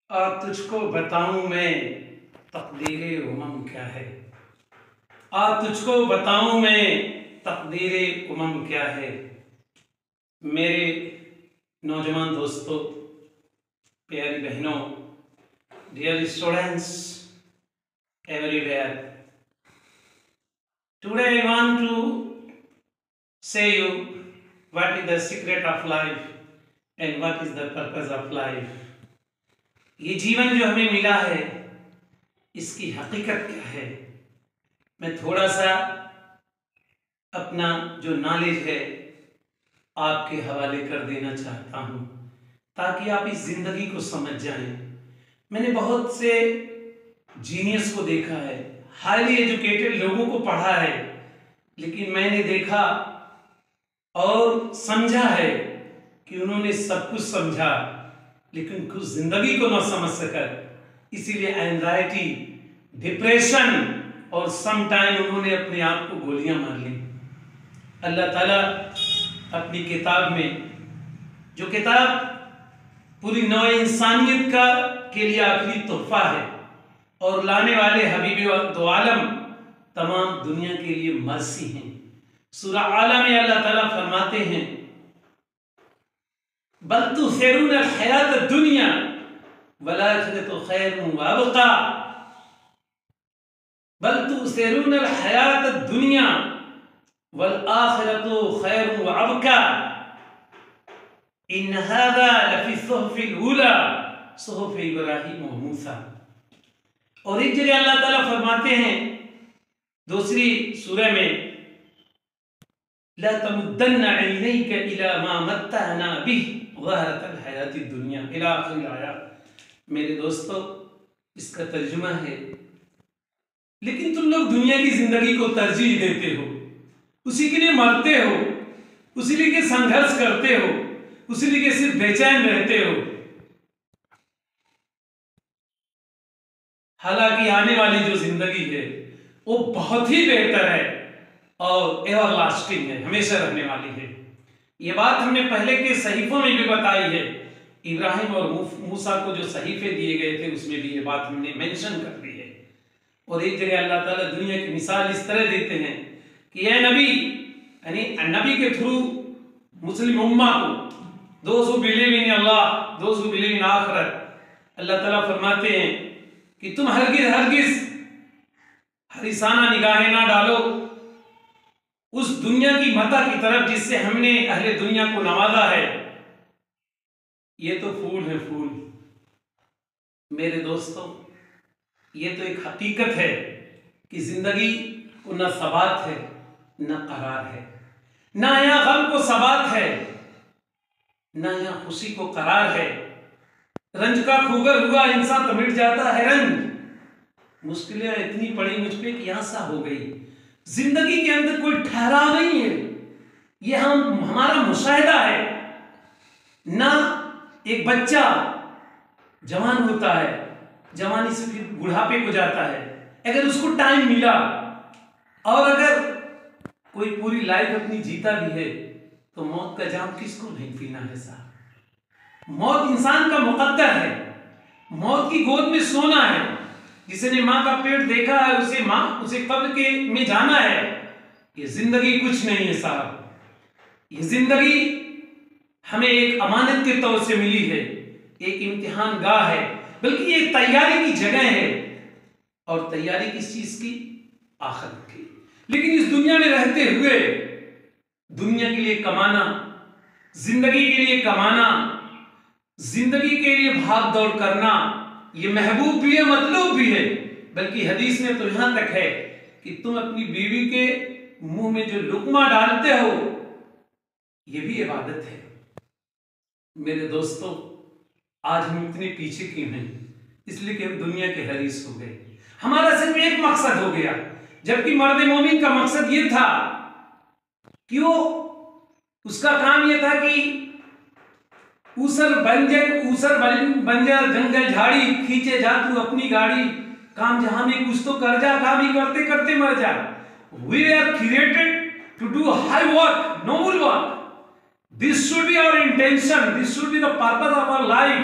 तुझको बताऊं मैं तकदीर उमम क्या है। तुझको बताऊं मैं तकदीर उमम क्या है। मेरे नौजवान दोस्तों, प्यारी बहनों, dear students everywhere, today I want to say you what is the secret of life and what is the purpose of life। ये जीवन जो हमें मिला है इसकी हकीकत क्या है। मैं थोड़ा सा अपना जो नॉलेज है आपके हवाले कर देना चाहता हूँ ताकि आप इस जिंदगी को समझ जाएं। मैंने बहुत से जीनियस को देखा है, हाईली एजुकेटेड लोगों को पढ़ा है, लेकिन मैंने देखा और समझा है कि उन्होंने सब कुछ समझा लेकिन कुछ जिंदगी को न समझ सकर इसीलिए एंजाइटी, डिप्रेशन और सम टाइम उन्होंने अपने आप को गोलियां मार ली। अल्लाह ताला अपनी किताब में, जो किताब पूरी नौ इंसानियत का के लिए आखिरी तोहफा है और लाने वाले हबीब दो आलम तमाम दुनिया के लिए मर्सी हैं, सूरह आला में अल्लाह ताला फरमाते हैं बल तुसिरून अल हयात दुनिया वल आखिरतु खैरुन व अबका। बल तुसिरून अल हयात दुनिया वल आखिरतु खैरुन व अबका इन हादा लफी सुहफिल उला सुहफ इब्राहीम व मूसा। और एक जगह अल्लाह ताला फरमाते हैं दूसरी सूरह में ला तमुद्दन्ना ऐनैका इला मा मत्तअना बिही ज़हरतल हयातिद दुनिया इला आखिरिल आयत। मेरे दोस्तों, इसका तर्जुमा है, लेकिन तुम लोग दुनिया की जिंदगी को तरजीह देते हो, उसी के लिए मरते हो, उसी लिए संघर्ष करते हो, उसी लिए सिर्फ बेचैन रहते हो। हालांकि आने वाली जो जिंदगी है वो बहुत ही बेहतर है और एवर लास्टिंग है, हमेशा रहने वाली है। ये बात हमने पहले के सहीफों में भी बताई है। इब्राहिम और मूसा को जो सहीफे दिए गए थे उसमें भी ये बात हमने मेंशन कर दी है। और एक जगह अल्लाह ताला दुनिया की मिसाल इस तरह देते हैं कि ये नबी, यानी नबी के थ्रू मुस्लिम उम्मा को, those who believe in Allah, those who believe in आखिरत, अल्लाह ताला फरमाते हैं कि तुम हरगिज हरिसाना निगाहें ना डालो उस दुनिया की मता की तरफ जिससे हमने अहले दुनिया को नवाजा है। ये तो फूल है, फूल। मेरे दोस्तों, ये तो एक हकीकत है कि जिंदगी को न सबात है न करार है, ना यहाँ गम को सबात है ना यहाँ खुशी को करार है। रंज का खूगर हुआ इंसान तो मिट जाता है रंज। मुश्किलें इतनी पड़ी मुझ पे कि यहां सा हो गई। जिंदगी के अंदर कोई ठहराव नहीं है, ये हमारा मुशाहिदा है। ना एक बच्चा जवान होता है, जवानी से फिर बुढ़ापे को जाता है, अगर उसको टाइम मिला, और अगर कोई पूरी लाइफ अपनी जीता भी है तो मौत का जाम किसको नहीं पीना है साहब। मौत इंसान का मुकद्दर है, मौत की गोद में सोना है। जिसने माँ का पेट देखा है उसे कब्र के में जाना है। ये जिंदगी कुछ नहीं है साहब, ये जिंदगी हमें एक अमानत के तौर से मिली है, एक इम्तिहान गाह है, बल्कि एक तैयारी की जगह है। और तैयारी किस चीज की? आखिरत की। लेकिन इस दुनिया में रहते हुए दुनिया के लिए कमाना, जिंदगी के लिए कमाना, जिंदगी के लिए भाग दौड़ करना, ये महबूब भी है, मतलूब भी है। बल्कि हदीस में तो यहां तक है कि तुम अपनी बीवी के मुंह में जो लुकमा डालते हो ये भी इबादत है। मेरे दोस्तों, आज हम इतने पीछे क्यों हैं? इसलिए कि हम दुनिया के हरीस हो गए। हमारा सिर्फ एक मकसद हो गया, जबकि मर्द मोमिन का मकसद ये था कि उसका काम ये था कि ऊसर बंजर जंगल झाड़ी खींचे जा तू अपनी गाड़ी, काम जहां में कुछ तो कर जा, काम ही करते करते मर जा। We are created to do high work, noble work. This should be our intention. This should be the purpose of our life.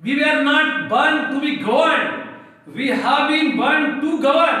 We were not born to be governed. We have been born to govern.